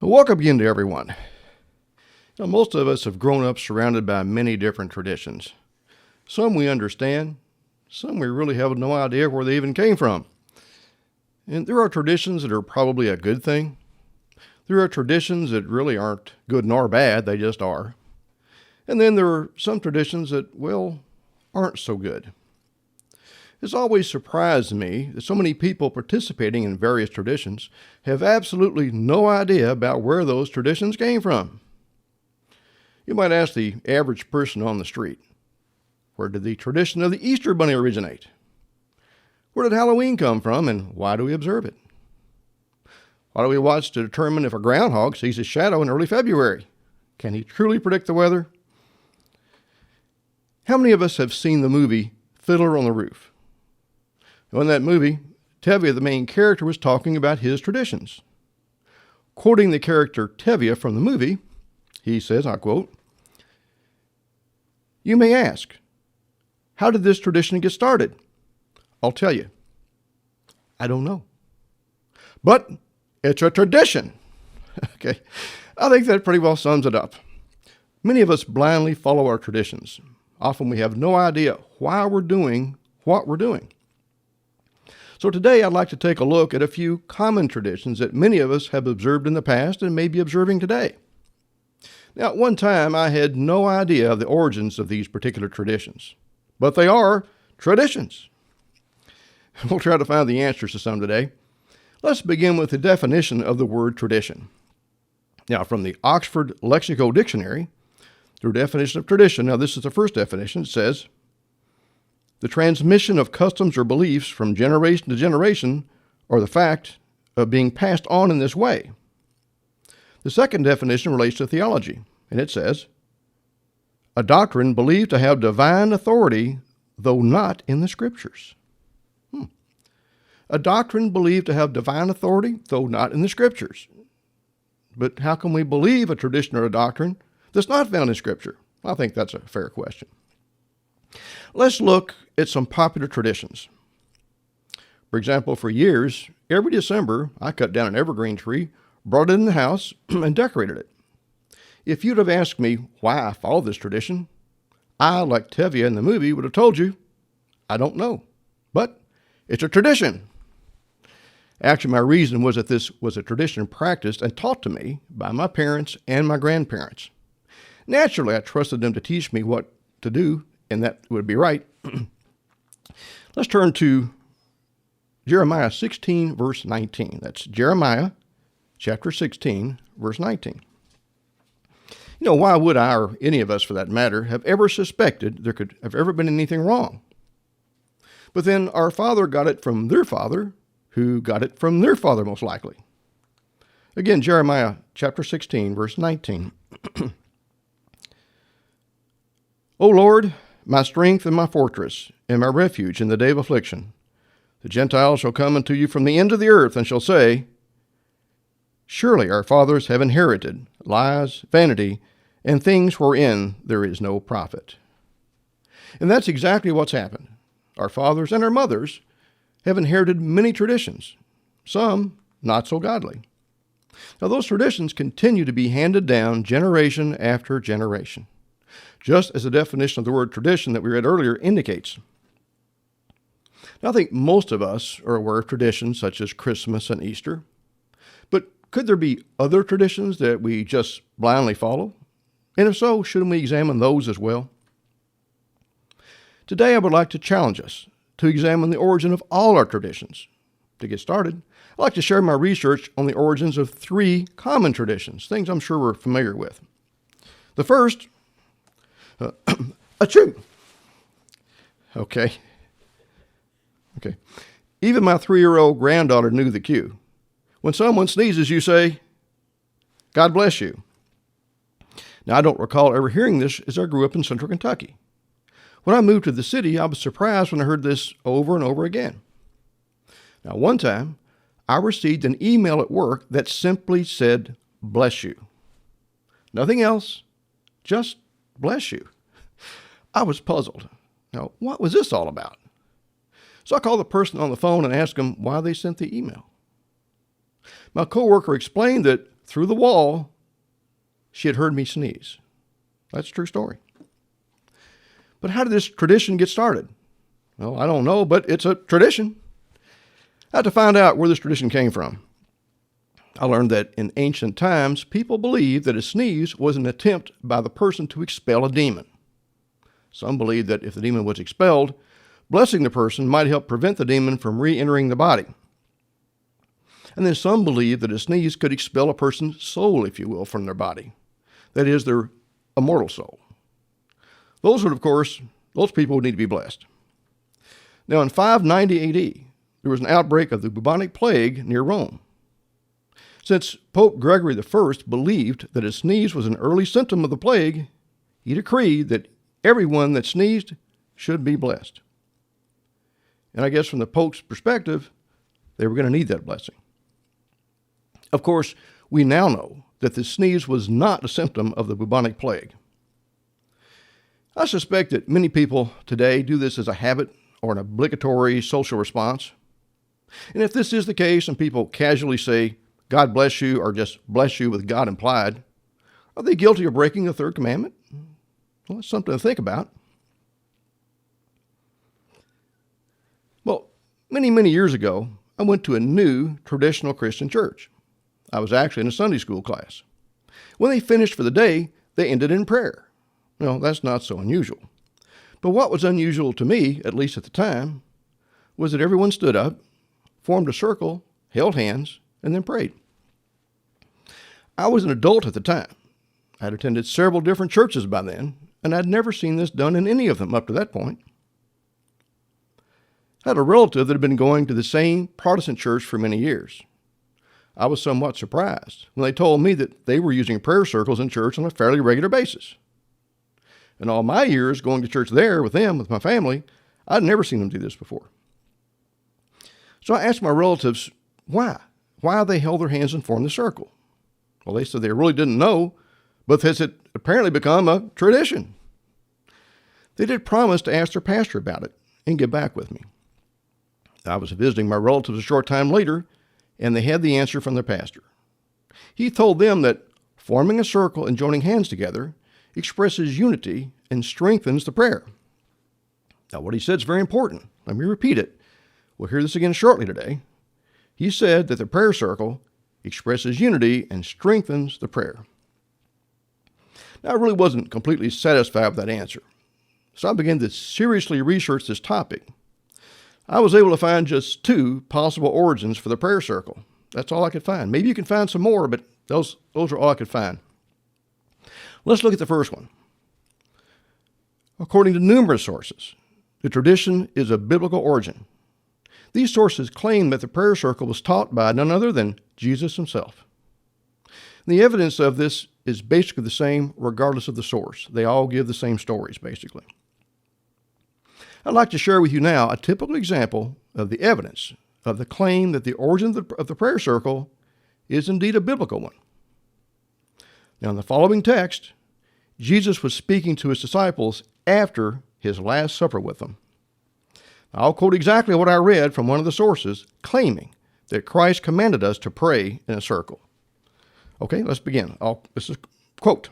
Well, welcome again to everyone. Most of us have grown up surrounded by many different traditions. Some we understand, some we really have no idea where they even came from. And there are traditions that are probably a good thing. There are traditions that really aren't good nor bad, they just are. And then there are some traditions that, well, aren't so good. It's always surprised me that so many people participating in various traditions have absolutely no idea about where those traditions came from. You might ask the average person on the street, where did the tradition of the Easter Bunny originate? Where did Halloween come from, and why do we observe it? Why do we watch to determine if a groundhog sees a shadow in early February? Can he truly predict the weather? How many of us have seen the movie Fiddler on the Roof? In that movie, Tevye, the main character, was talking about his traditions. Quoting the character Tevye from the movie, he says, I quote, "You may ask, how did this tradition get started? I'll tell you, I don't know. But it's a tradition." Okay, I think that pretty well sums it up. Many of us blindly follow our traditions. Often we have no idea why we're doing what we're doing. So today I'd like to take a look at a few common traditions that many of us have observed in the past and may be observing today. Now, at one time I had no idea of the origins of these particular traditions, but they are traditions. We'll try to find the answers to some today. Let's begin with the definition of the word tradition. Now, from the Oxford Lexical Dictionary, the definition of tradition, now this is the first definition, it says, the transmission of customs or beliefs from generation to generation, or the fact of being passed on in this way. The second definition relates to theology, and it says, a doctrine believed to have divine authority, though not in the Scriptures. A doctrine believed to have divine authority, though not in the Scriptures. But how can we believe a tradition or a doctrine that's not found in Scripture? I think that's a fair question. Let's look at some popular traditions. For example, for years, every December, I cut down an evergreen tree, brought it in the house, and decorated it. If you'd have asked me why I follow this tradition, I, like Tevye in the movie, would have told you, I don't know. But it's a tradition. Actually, my reason was that this was a tradition practiced and taught to me by my parents and my grandparents. Naturally, I trusted them to teach me what to do, and that would be right. Let's turn to Jeremiah 16, verse 19. That's Jeremiah chapter 16, verse 19. Why would I, or any of us for that matter, have ever suspected there could have ever been anything wrong? But then our father got it from their father, who got it from their father most likely. Again, Jeremiah chapter 16, verse 19. O Lord, my strength and my fortress, and my refuge in the day of affliction. The Gentiles shall come unto you from the ends of the earth, and shall say, surely our fathers have inherited lies, vanity, and things wherein there is no profit. And that's exactly what's happened. Our fathers and our mothers have inherited many traditions, some not so godly. Now, those traditions continue to be handed down generation after generation, just as the definition of the word tradition that we read earlier indicates. Now, I think most of us are aware of traditions such as Christmas and Easter, but could there be other traditions that we just blindly follow? And if so, shouldn't we examine those as well? Today, I would like to challenge us to examine the origin of all our traditions. To get started, I'd like to share my research on the origins of 3 common traditions, things I'm sure we're familiar with. The first, achoo. Okay. Even my 3-year-old granddaughter knew the cue. When someone sneezes, you say, God bless you. Now, I don't recall ever hearing this as I grew up in central Kentucky. When I moved to the city, I was surprised when I heard this over and over again. Now, one time, I received an email at work that simply said, bless you. Nothing else, just bless you. I was puzzled. Now, what was this all about? So I called the person on the phone and asked them why they sent the email. My coworker explained that through the wall, she had heard me sneeze. That's a true story. But how did this tradition get started? Well, I don't know, but it's a tradition. I had to find out where this tradition came from. I learned that in ancient times, people believed that a sneeze was an attempt by the person to expel a demon. Some believed that if the demon was expelled, blessing the person might help prevent the demon from re-entering the body. And then some believed that a sneeze could expel a person's soul, if you will, from their body. That is, their immortal soul. Those people would need to be blessed. Now, in 590 AD, there was an outbreak of the bubonic plague near Rome. Since Pope Gregory I believed that a sneeze was an early symptom of the plague, he decreed that everyone that sneezed should be blessed. And I guess from the Pope's perspective, they were going to need that blessing. Of course, we now know that the sneeze was not a symptom of the bubonic plague. I suspect that many people today do this as a habit or an obligatory social response. And if this is the case and people casually say, God bless you, or just bless you with God implied, are they guilty of breaking the third commandment? Well, it's something to think about. Well, many years ago, I went to a new traditional Christian church. I was actually in a Sunday school class. When they finished for the day, they ended in prayer. No, that's not so unusual. But what was unusual to me, at least at the time, was that everyone stood up, formed a circle, held hands, and then prayed. I was an adult at the time. I had attended several different churches by then, and I'd never seen this done in any of them up to that point. I had a relative that had been going to the same Protestant church for many years. I was somewhat surprised when they told me that they were using prayer circles in church on a fairly regular basis. In all my years going to church there with them, with my family, I'd never seen them do this before. So I asked my relatives why they held their hands and formed the circle. Well, they said they really didn't know, but this had apparently become a tradition. They did promise to ask their pastor about it and get back with me. I was visiting my relatives a short time later, and they had the answer from their pastor. He told them that forming a circle and joining hands together expresses unity and strengthens the prayer. Now, what he said is very important. Let me repeat it. We'll hear this again shortly today. He said that the prayer circle expresses unity and strengthens the prayer. Now, I really wasn't completely satisfied with that answer, so I began to seriously research this topic. I was able to find just 2 possible origins for the prayer circle. That's all I could find. Maybe you can find some more, but those are all I could find. Let's look at the first one. According to numerous sources, the tradition is of biblical origin. These sources claim that the prayer circle was taught by none other than Jesus himself. And the evidence of this is basically the same regardless of the source. They all give the same stories, basically. I'd like to share with you now a typical example of the evidence of the claim that the origin of the prayer circle is indeed a biblical one. Now, in the following text, Jesus was speaking to his disciples after his Last Supper with them. I'll quote exactly what I read from one of the sources, claiming that Christ commanded us to pray in a circle. Okay, let's begin. This is a quote.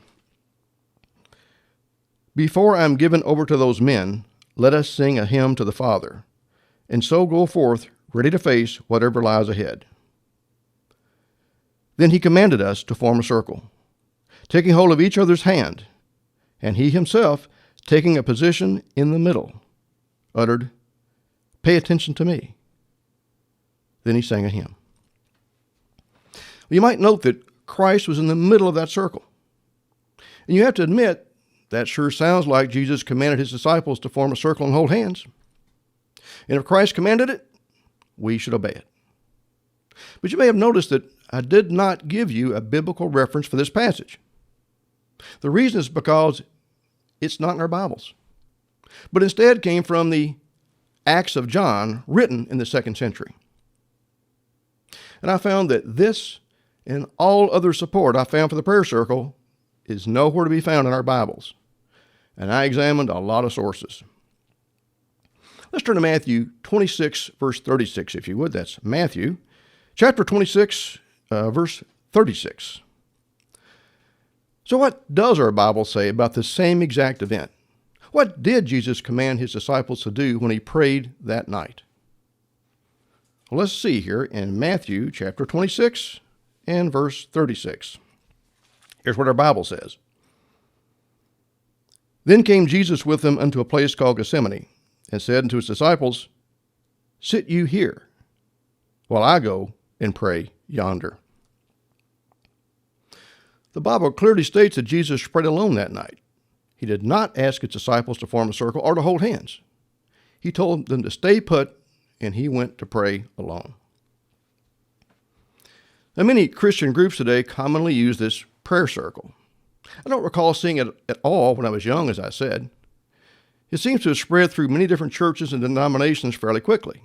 "Before I am given over to those men, let us sing a hymn to the Father, and so go forth ready to face whatever lies ahead." Then he commanded us to form a circle, taking hold of each other's hand, and he himself, taking a position in the middle, uttered, "Pay attention to me." Then he sang a hymn. You might note that Christ was in the middle of that circle. And you have to admit, that sure sounds like Jesus commanded his disciples to form a circle and hold hands. And if Christ commanded it, we should obey it. But you may have noticed that I did not give you a biblical reference for this passage. The reason is because it's not in our Bibles, but instead came from the Acts of John, written in the 2nd century. And I found that this and all other support I found for the prayer circle is nowhere to be found in our Bibles. And I examined a lot of sources. Let's turn to Matthew 26, verse 36, if you would. That's Matthew, chapter 26, verse 36. So what does our Bible say about the same exact event? What did Jesus command his disciples to do when he prayed that night? Well, let's see here in Matthew chapter 26 and verse 36. Here's what our Bible says. Then came Jesus with them unto a place called Gethsemane, and said unto his disciples, Sit you here, while I go and pray yonder. The Bible clearly states that Jesus prayed alone that night. He did not ask his disciples to form a circle or to hold hands. He told them to stay put, and he went to pray alone. Now, many Christian groups today commonly use this prayer circle. I don't recall seeing it at all when I was young, as I said. It seems to have spread through many different churches and denominations fairly quickly.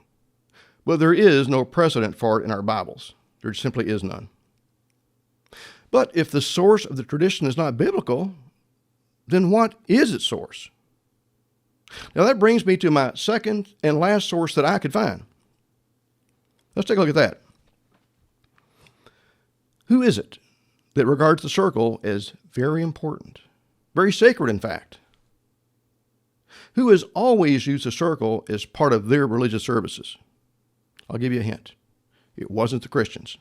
But there is no precedent for it in our Bibles. There simply is none. But if the source of the tradition is not biblical, then what is its source? Now that brings me to my second and last source that I could find. Let's take a look at that. Who is it that regards the circle as very important, very sacred in fact? Who has always used the circle as part of their religious services? I'll give you a hint. It wasn't the Christians.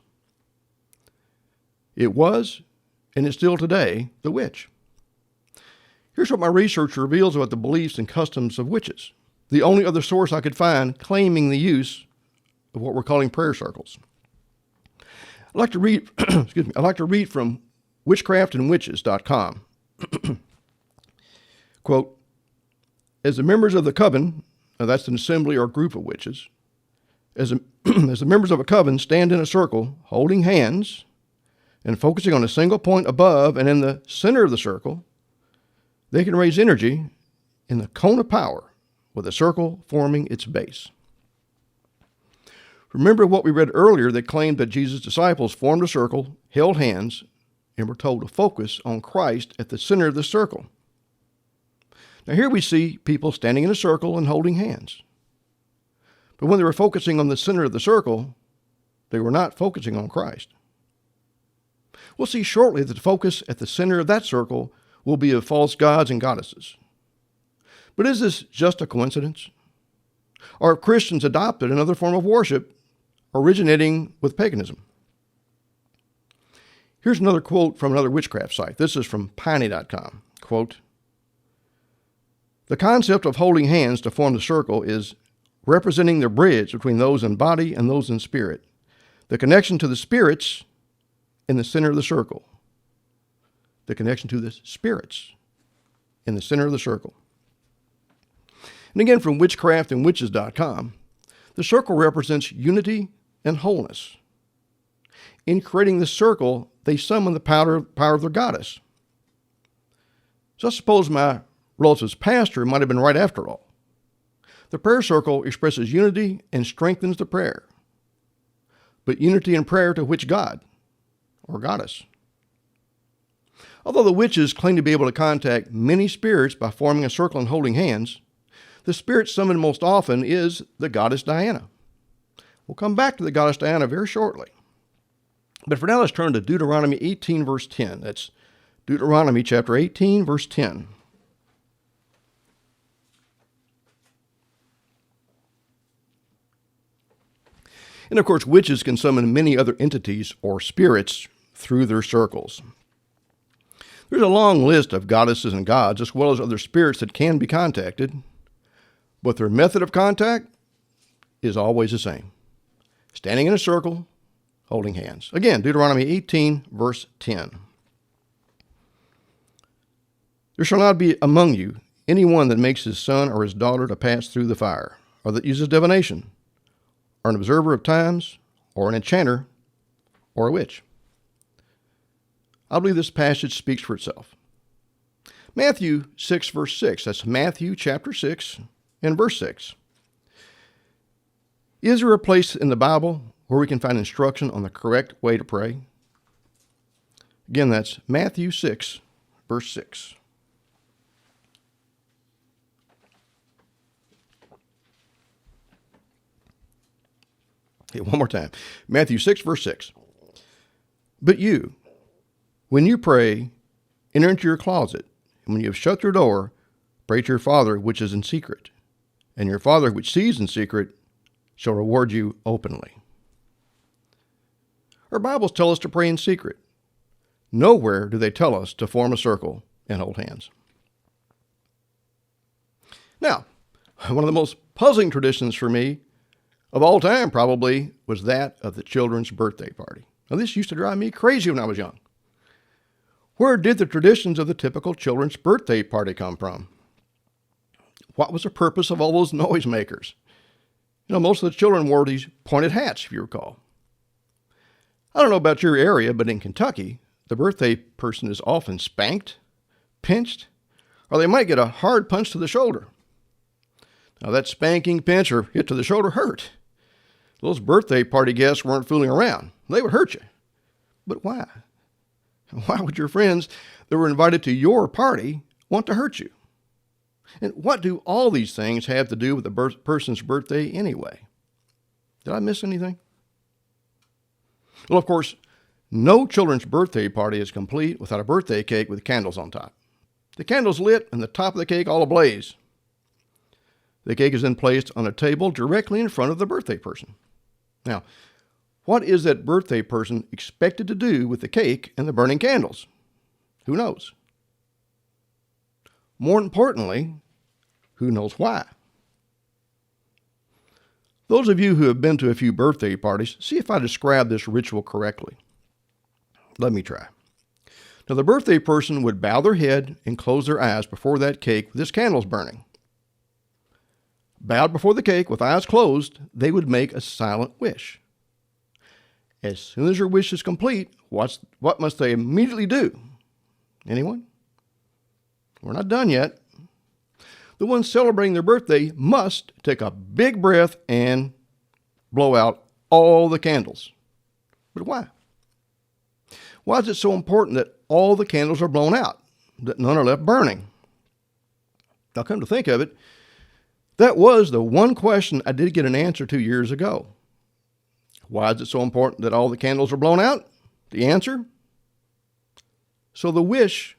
It was, and is still today, the witch. Here's what my research reveals about the beliefs and customs of witches, the only other source I could find claiming the use of what we're calling prayer circles. I'd like to read, I'd like to read from witchcraftandwitches.com. Quote, as the members of the coven, now that's an assembly or group of witches, as the members of a coven stand in a circle, holding hands and focusing on a single point above and in the center of the circle, they can raise energy in the cone of power with a circle forming its base. Remember what we read earlier that claimed that Jesus' disciples formed a circle, held hands, and were told to focus on Christ at the center of the circle. Now here we see people standing in a circle and holding hands. But when they were focusing on the center of the circle, they were not focusing on Christ. We'll see shortly that the focus at the center of that circle will be of false gods and goddesses. But is this just a coincidence? Or have Christians adopted another form of worship originating with paganism? Here's another quote from another witchcraft site. This is from piney.com. Quote, the concept of holding hands to form the circle is representing the bridge between those in body and those in spirit, the connection to the spirits in the center of the circle. The connection to the spirits in the center of the circle. And again, from witchcraftandwitches.com, the circle represents unity and wholeness. In creating the circle, they summon the power of their goddess. So I suppose my relative's pastor might have been right after all. The prayer circle expresses unity and strengthens the prayer. But unity and prayer to which god or goddess? Although the witches claim to be able to contact many spirits by forming a circle and holding hands, the spirit summoned most often is the goddess Diana. We'll come back to the goddess Diana very shortly. But for now, let's turn to Deuteronomy 18, verse 10. That's Deuteronomy chapter 18, verse 10. And of course, witches can summon many other entities or spirits through their circles. There's a long list of goddesses and gods, as well as other spirits that can be contacted, but their method of contact is always the same. Standing in a circle, holding hands. Again, Deuteronomy 18, verse 10. There shall not be among you any one that makes his son or his daughter to pass through the fire, or that uses divination, or an observer of times, or an enchanter, or a witch. I believe this passage speaks for itself. Matthew 6, verse 6. That's Matthew chapter 6 and verse 6. Is there a place in the Bible where we can find instruction on the correct way to pray? Again, that's Matthew 6, verse 6. Okay, one more time. Matthew 6, verse 6. But you, when you pray, enter into your closet, and when you have shut your door, pray to your Father which is in secret, and your Father which sees in secret shall reward you openly. Our Bibles tell us to pray in secret. Nowhere do they tell us to form a circle and hold hands. Now, one of the most puzzling traditions for me of all time probably was that of the children's birthday party. Now, this used to drive me crazy when I was young. Where did the traditions of the typical children's birthday party come from? What was the purpose of all those noisemakers? Most of the children wore these pointed hats, if you recall. I don't know about your area, but in Kentucky, the birthday person is often spanked, pinched, or they might get a hard punch to the shoulder. Now, that spanking, pinch, or hit to the shoulder hurt. Those birthday party guests weren't fooling around. They would hurt you. But why? Why would your friends that were invited to your party want to hurt you? And what do all these things have to do with the person's birthday anyway? Did I miss anything? Well, of course, no children's birthday party is complete without a birthday cake with candles on top. The candle's lit and the top of the cake all ablaze. The cake is then placed on a table directly in front of the birthday person. Now, what is that birthday person expected to do with the cake and the burning candles? Who knows? More importantly, who knows why? Those of you who have been to a few birthday parties, see if I describe this ritual correctly. Let me try. Now, the birthday person would bow their head and close their eyes before that cake with its candles burning. Bowed before the cake with eyes closed, they would make a silent wish. As soon as your wish is complete, what must they immediately do? Anyone? We're not done yet. The ones celebrating their birthday must take a big breath and blow out all the candles. But why? Why is it so important that all the candles are blown out, that none are left burning? Now, come to think of it, that was the one question I did get an answer to years ago. Why is it so important that all the candles are blown out? The answer? So the wish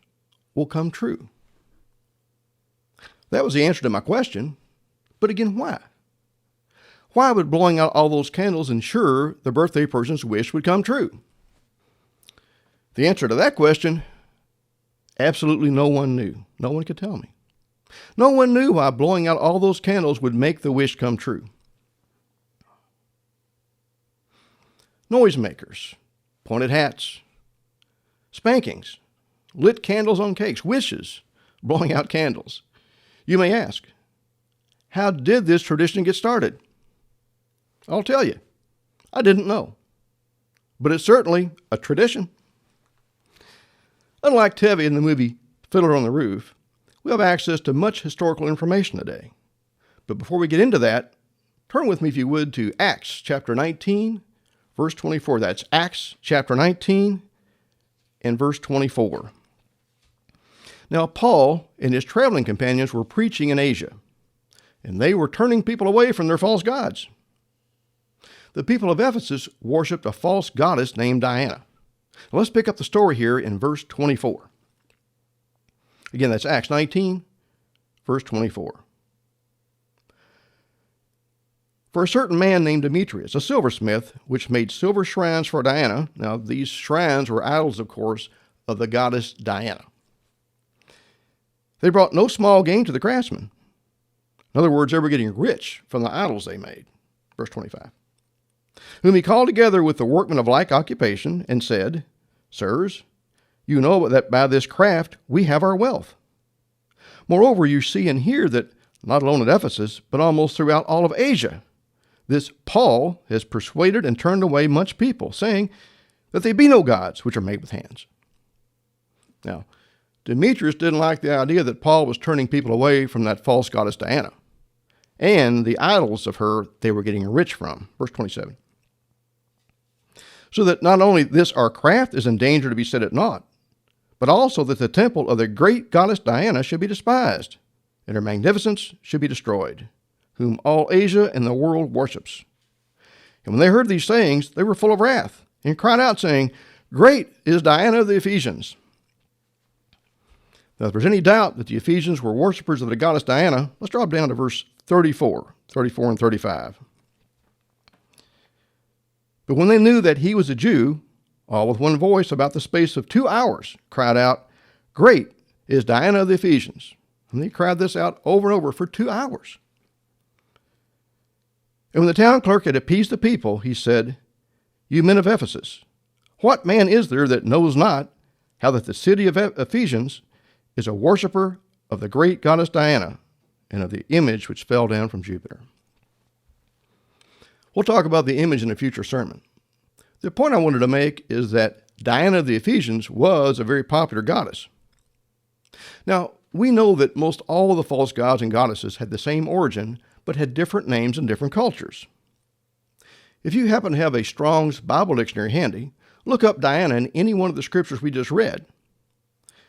will come true. That was the answer to my question. But again, why? Why would blowing out all those candles ensure the birthday person's wish would come true? The answer to that question, absolutely no one knew. No one could tell me. No one knew why blowing out all those candles would make the wish come true. Noisemakers, pointed hats, spankings, lit candles on cakes, wishes, blowing out candles. You may ask, how did this tradition get started? I'll tell you, I didn't know. But it's certainly a tradition. Unlike Tevye in the movie Fiddler on the Roof, we have access to much historical information today. But before we get into that, turn with me, if you would, to Acts chapter 19, verse 24. That's Acts chapter 19 and verse 24. Now, Paul and his traveling companions were preaching in Asia, and they were turning people away from their false gods. The people of Ephesus worshipped a false goddess named Diana. Now, let's pick up the story here in verse 24. Again, that's Acts 19, verse 24. For a certain man named Demetrius, a silversmith, which made silver shrines for Diana. Now, these shrines were idols, of course, of the goddess Diana. They brought no small gain to the craftsmen. In other words, they were getting rich from the idols they made. Verse 25. Whom he called together with the workmen of like occupation and said, Sirs, you know that by this craft we have our wealth. Moreover, you see and hear that not alone at Ephesus, but almost throughout all of Asia, this Paul has persuaded and turned away much people, saying that they be no gods which are made with hands. Now, Demetrius didn't like the idea that Paul was turning people away from that false goddess Diana and the idols of her they were getting rich from. Verse 27. So that not only this our craft is in danger to be set at naught, but also that the temple of the great goddess Diana should be despised, and her magnificence should be destroyed, whom all Asia and the world worships. And when they heard these sayings, they were full of wrath, and cried out, saying, Great is Diana of the Ephesians. Now, if there's any doubt that the Ephesians were worshipers of the goddess Diana, let's drop down to verse 34 and 35. But when they knew that he was a Jew, all with one voice about the space of 2 hours cried out, Great is Diana of the Ephesians. And they cried this out over and over for 2 hours. And when the town clerk had appeased the people, he said, You men of Ephesus, what man is there that knows not how that the city of Ephesians is a worshiper of the great goddess Diana and of the image which fell down from Jupiter? We'll talk about the image in a future sermon. The point I wanted to make is that Diana of the Ephesians was a very popular goddess. Now, we know that most all of the false gods and goddesses had the same origin, but had different names in different cultures. If you happen to have a Strong's Bible dictionary handy, look up Diana in any one of the scriptures we just read.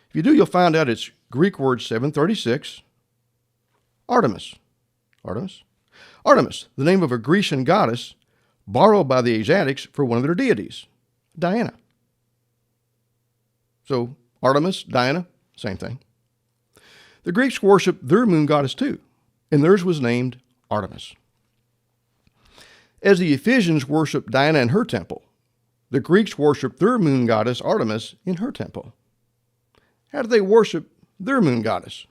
If you do, you'll find out it's Greek word 736, Artemis. Artemis, the name of a Grecian goddess borrowed by the Asiatics for one of their deities, Diana. So Artemis, Diana, same thing. The Greeks worshiped their moon goddess too, and theirs was named Artemis. As the Ephesians worshiped Diana in her temple, the Greeks worshiped their moon goddess Artemis in her temple. How did they worship their moon goddess?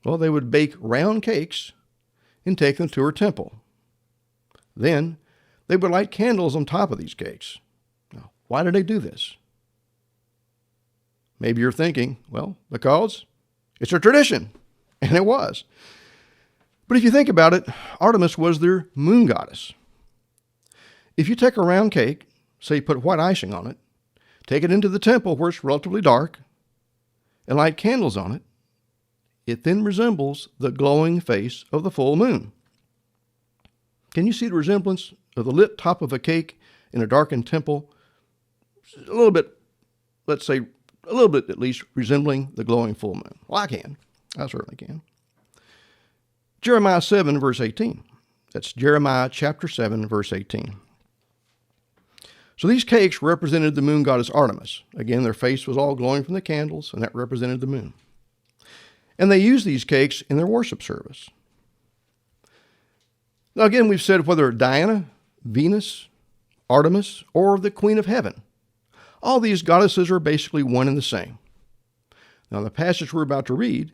Well, they would bake round cakes and take them to her temple. Then they would light candles on top of these cakes. Now, why did they do this? Maybe you're thinking, well, because it's a tradition, and it was. But if you think about it, Artemis was their moon goddess. If you take a round cake, say you put white icing on it, take it into the temple where it's relatively dark, and light candles on it, it then resembles the glowing face of the full moon. Can you see the resemblance of the lit top of a cake in a darkened temple? A little bit, let's say, a little bit at least, resembling the glowing full moon. Well, I can. I certainly can. Jeremiah 7, verse 18. That's Jeremiah chapter 7, verse 18. So these cakes represented the moon goddess Artemis. Again, their face was all glowing from the candles, and that represented the moon. And they used these cakes in their worship service. Now again, we've said whether Diana, Venus, Artemis, or the Queen of Heaven, all these goddesses are basically one and the same. Now in the passage we're about to read,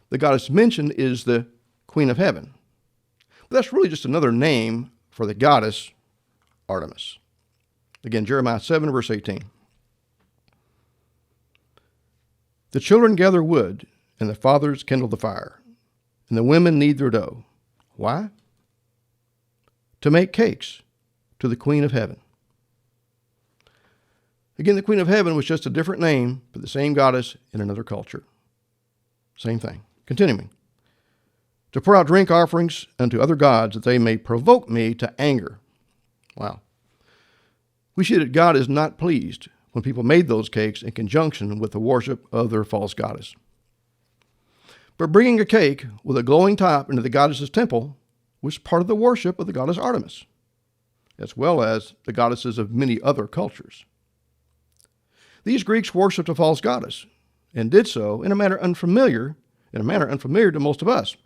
the goddess mentioned is the Queen of Heaven. But that's really just another name for the goddess Artemis. Again, Jeremiah 7, verse 18. The children gather wood, and the fathers kindle the fire, and the women knead their dough. Why? To make cakes to the Queen of Heaven. Again, the Queen of Heaven was just a different name for the same goddess in another culture. Same thing. Continuing. To pour out drink offerings unto other gods, that they may provoke me to anger. Wow. We see that God is not pleased when people made those cakes in conjunction with the worship of their false goddess. But bringing a cake with a glowing top into the goddess's temple was part of the worship of the goddess Artemis, as well as the goddesses of many other cultures. These Greeks worshipped a false goddess, and did so in a manner unfamiliar to most of us.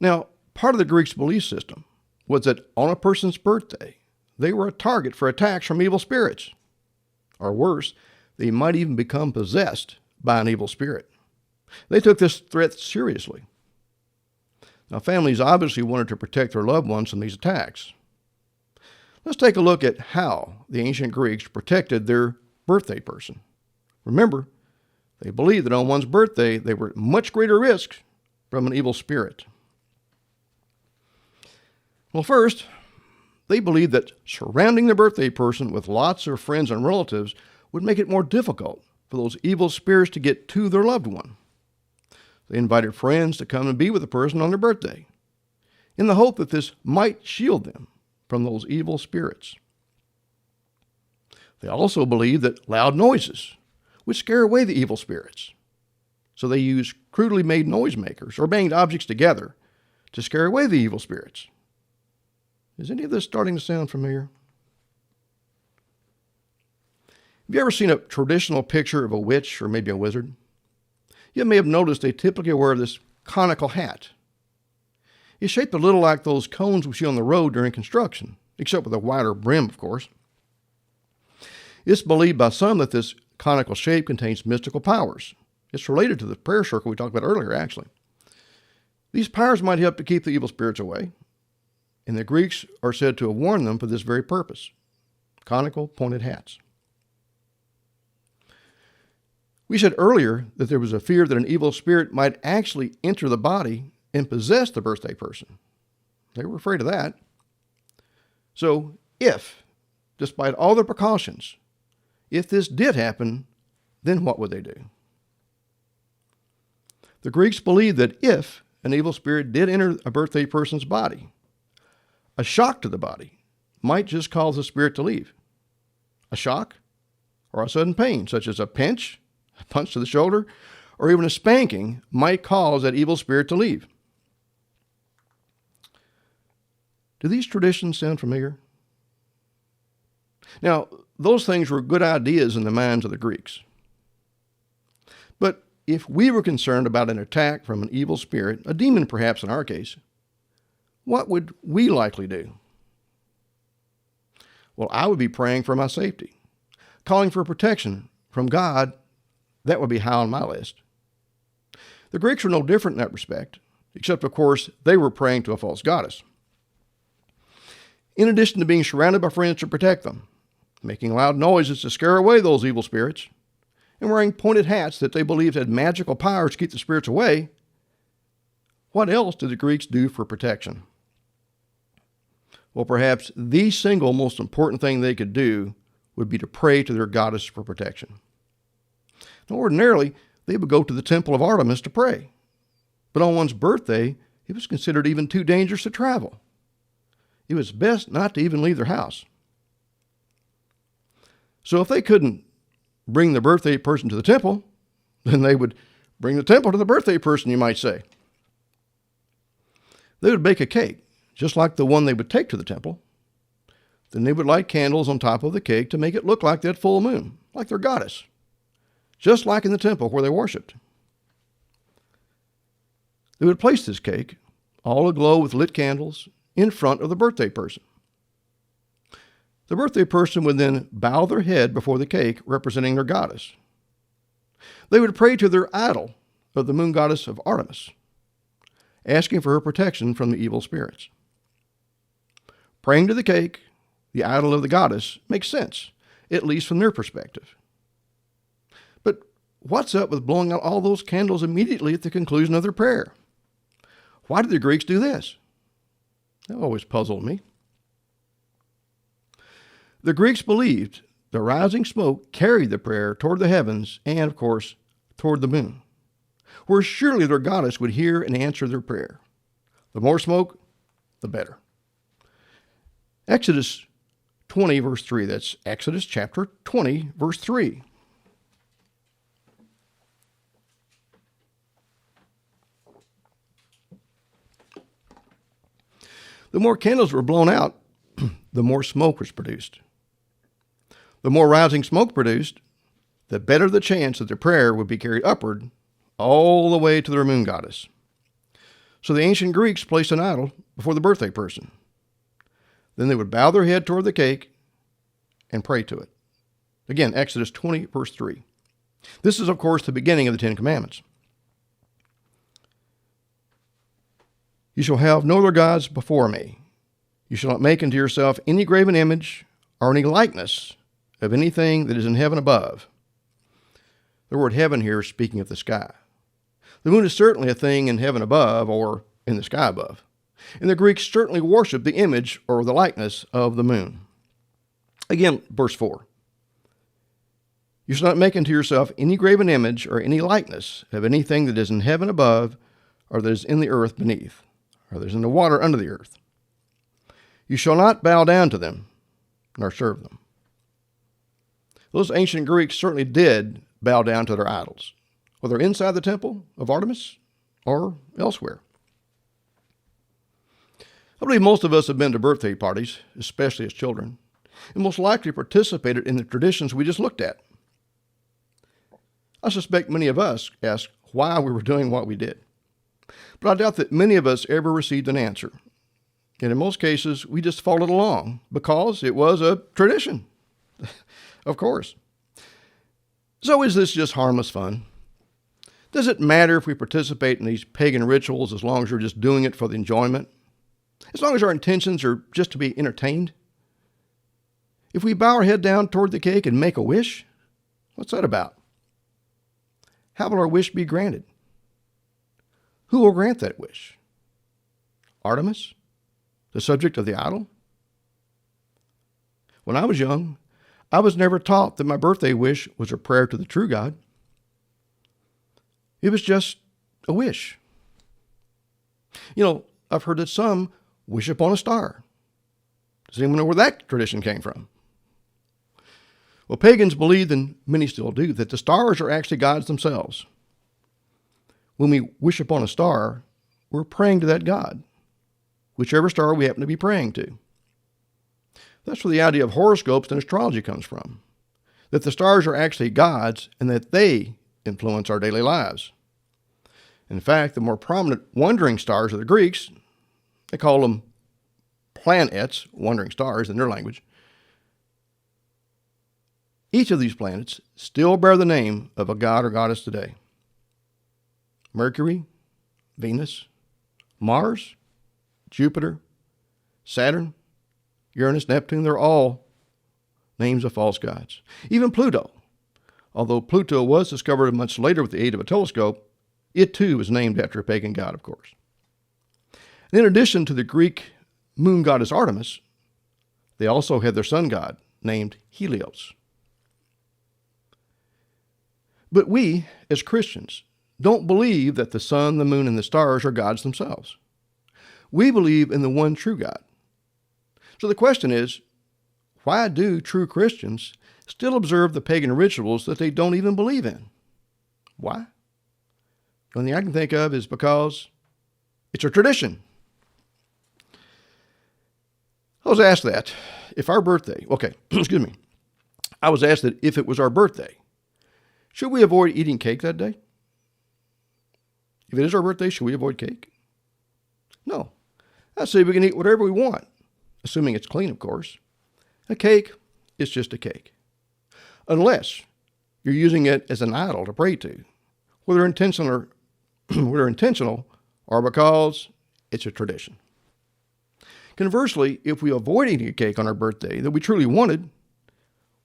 Now, part of the Greeks' belief system was that on a person's birthday, they were a target for attacks from evil spirits. Or worse, they might even become possessed by an evil spirit. They took this threat seriously. Now, families obviously wanted to protect their loved ones from these attacks. Let's take a look at how the ancient Greeks protected their birthday person. Remember, they believed that on one's birthday, they were at much greater risk from an evil spirit. Well, first, they believed that surrounding the birthday person with lots of friends and relatives would make it more difficult for those evil spirits to get to their loved one. They invited friends to come and be with the person on their birthday, in the hope that this might shield them from those evil spirits. They also believed that loud noises would scare away the evil spirits, so they used crudely made noisemakers or banged objects together to scare away the evil spirits. Is any of this starting to sound familiar? Have you ever seen a traditional picture of a witch or maybe a wizard? You may have noticed they typically wear this conical hat. It's shaped a little like those cones we see on the road during construction, except with a wider brim, of course. It's believed by some that this conical shape contains mystical powers. It's related to the prayer circle we talked about earlier, actually. These powers might help to keep the evil spirits away, and the Greeks are said to have worn them for this very purpose. Conical, pointed hats. We said earlier that there was a fear that an evil spirit might actually enter the body and possess the birthday person. They were afraid of that. So if, despite all their precautions, if this did happen, then what would they do? The Greeks believed that if an evil spirit did enter a birthday person's body, a shock to the body might just cause the spirit to leave. A shock or a sudden pain, such as a pinch, a punch to the shoulder, or even a spanking might cause that evil spirit to leave. Do these traditions sound familiar? Now, those things were good ideas in the minds of the Greeks. But if we were concerned about an attack from an evil spirit, a demon perhaps in our case, what would we likely do? Well, I would be praying for my safety, calling for protection from God. That would be high on my list. The Greeks were no different in that respect, except, of course, they were praying to a false goddess. In addition to being surrounded by friends to protect them, making loud noises to scare away those evil spirits, and wearing pointed hats that they believed had magical powers to keep the spirits away, what else did the Greeks do for protection? Well, perhaps the single most important thing they could do would be to pray to their goddess for protection. Now, ordinarily, they would go to the temple of Artemis to pray. But on one's birthday, it was considered even too dangerous to travel. It was best not to even leave their house. So if they couldn't bring the birthday person to the temple, then they would bring the temple to the birthday person, you might say. They would bake a cake, just like the one they would take to the temple. Then they would light candles on top of the cake to make it look like that full moon, like their goddess, just like in the temple where they worshipped. They would place this cake, all aglow with lit candles, in front of the birthday person. The birthday person would then bow their head before the cake, representing their goddess. They would pray to their idol of the moon goddess of Artemis, asking for her protection from the evil spirits. Praying to the cake, the idol of the goddess, makes sense, at least from their perspective. But what's up with blowing out all those candles immediately at the conclusion of their prayer? Why did the Greeks do this? That always puzzled me. The Greeks believed the rising smoke carried the prayer toward the heavens and, of course, toward the moon, where surely their goddess would hear and answer their prayer. The more smoke, the better. Exodus 20, verse 3. That's Exodus chapter 20, verse 3. The more candles were blown out, the more smoke was produced. The more rising smoke produced, the better the chance that their prayer would be carried upward all the way to their moon goddess. So the ancient Greeks placed an idol before the birthday person. Then they would bow their head toward the cake and pray to it. Again, Exodus 20, verse 3. This is, of course, the beginning of the Ten Commandments. You shall have no other gods before me. You shall not make unto yourself any graven image or any likeness of anything that is in heaven above. The word heaven here is speaking of the sky. The moon is certainly a thing in heaven above or in the sky above. And the Greeks certainly worshiped the image or the likeness of the moon. Again, verse 4. You shall not make unto yourself any graven image or any likeness of anything that is in heaven above or that is in the earth beneath or that is in the water under the earth. You shall not bow down to them nor serve them. Those ancient Greeks certainly did bow down to their idols, whether inside the temple of Artemis or elsewhere. I believe most of us have been to birthday parties, especially as children. and most likely participated in the traditions we just looked at. I suspect many of us asked why we were doing what we did. But I doubt that many of us ever received an answer. And in most cases, we just followed along because it was a tradition. Of course. So is this just harmless fun? Does it matter if we participate in these pagan rituals as long as we're just doing it for the enjoyment? As long as our intentions are just to be entertained? If we bow our head down toward the cake and make a wish, what's that about? How will our wish be granted? Who will grant that wish? Artemis? The subject of the idol? When I was young, I was never taught that my birthday wish was a prayer to the true God. It was just a wish. I've heard that some wish upon a star. Does anyone know where that tradition came from? Well, pagans believed, and many still do, that the stars are actually gods themselves. When we wish upon a star, we're praying to that god, whichever star we happen to be praying to. That's where the idea of horoscopes and astrology comes from, that the stars are actually gods and that they influence our daily lives. In fact, the more prominent wandering stars of the Greeks, they call them planets, wandering stars in their language. Each of these planets still bear the name of a god or goddess today. Mercury, Venus, Mars, Jupiter, Saturn, Uranus, Neptune, they're all names of false gods. Even Pluto, although Pluto was discovered much later with the aid of a telescope, it too was named after a pagan god, of course. And in addition to the Greek moon goddess Artemis, they also had their sun god named Helios. But we, as Christians, don't believe that the sun, the moon, and the stars are gods themselves. We believe in the one true God. So the question is, why do true Christians still observe the pagan rituals that they don't even believe in? Why? The only thing I can think of is because it's a tradition. I was asked that if our birthday, excuse me, I was asked that if it was our birthday, should we avoid eating cake that day? If it is our birthday, should we avoid cake? No. I say we can eat whatever we want, assuming it's clean, of course. A cake is just a cake. Unless you're using it as an idol to pray to, whether intentional or because it's a tradition. Conversely, if we avoid eating a cake on our birthday that we truly wanted,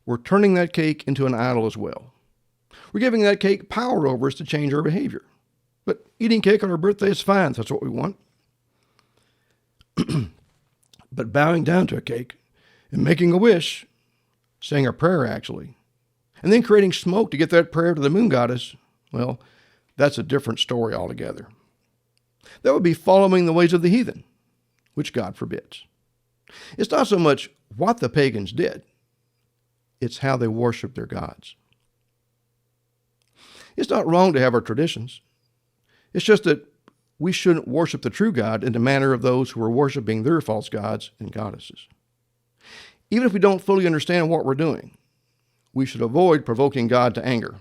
we're turning that cake into an idol as well. We're giving that cake power over us to change our behavior. But eating cake on our birthday is fine. That's what we want. But bowing down to a cake and making a wish, saying a prayer actually, and then creating smoke to get that prayer to the moon goddess, well, that's a different story altogether. That would be following the ways of the heathen, which God forbids. It's not so much what the pagans did, it's how they worship their gods. It's not wrong to have our traditions. It's just that we shouldn't worship the true God in the manner of those who are worshiping their false gods and goddesses. Even if we don't fully understand what we're doing, we should avoid provoking God to anger.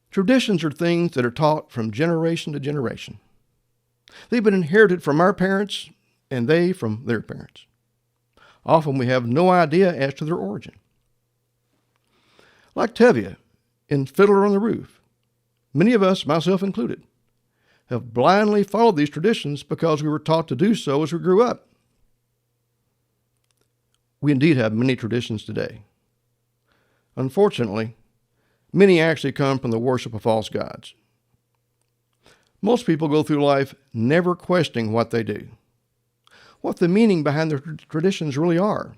Traditions are things that are taught from generation to generation. They've been inherited from our parents and they from their parents. Often we have no idea as to their origin. Like Tevye in Fiddler on the Roof, many of us, myself included, have blindly followed these traditions because we were taught to do so as we grew up. We indeed have many traditions today. Unfortunately, many actually come from the worship of false gods. Most people go through life never questioning what they do, what the meaning behind their traditions really are.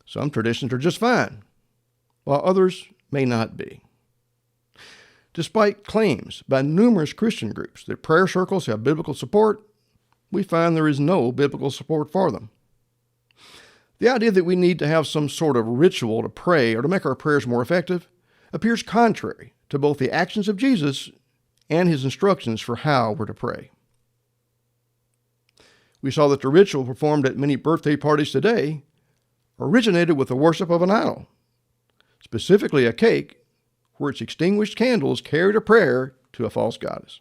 Some traditions are just fine, while others may not be. Despite claims by numerous Christian groups that prayer circles have biblical support, we find there is no biblical support for them. The idea that we need to have some sort of ritual to pray or to make our prayers more effective appears contrary to both the actions of Jesus and his instructions for how we're to pray. We saw that the ritual performed at many birthday parties today originated with the worship of an idol, specifically a cake where its extinguished candles carried a prayer to a false goddess.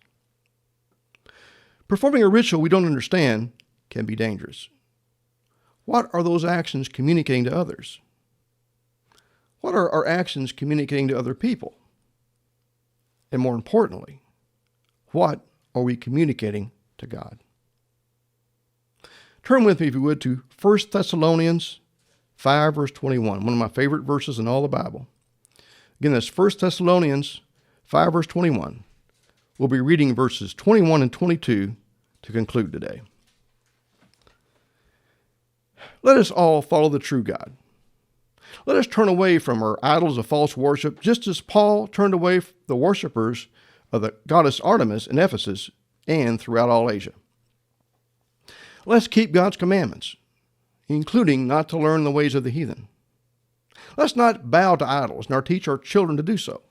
Performing a ritual we don't understand can be dangerous. What are those actions communicating to others? What are our actions communicating to other people? And more importantly, what are we communicating to God? Turn with me, if you would, to 1 Thessalonians 5, verse 21, one of my favorite verses in all the Bible. Again, that's 1 Thessalonians 5, verse 21. We'll be reading verses 21 and 22 to conclude today. Let us all follow the true God. Let us turn away from our idols of false worship, just as Paul turned away the worshipers of the goddess Artemis in Ephesus and throughout all Asia. Let's keep God's commandments, including not to learn the ways of the heathen. Let's not bow to idols, nor teach our children to do so.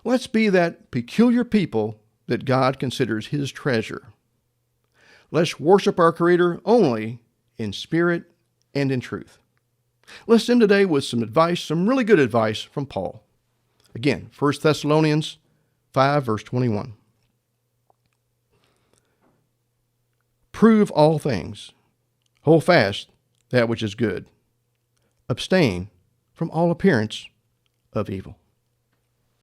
Let's be that peculiar people that God considers his treasure. Let's worship our Creator only in spirit and in truth. Let's end today with some advice, some really good advice from Paul. Again, 1 Thessalonians 5, verse 21. Prove all things. Hold fast that which is good. Abstain from all appearance of evil.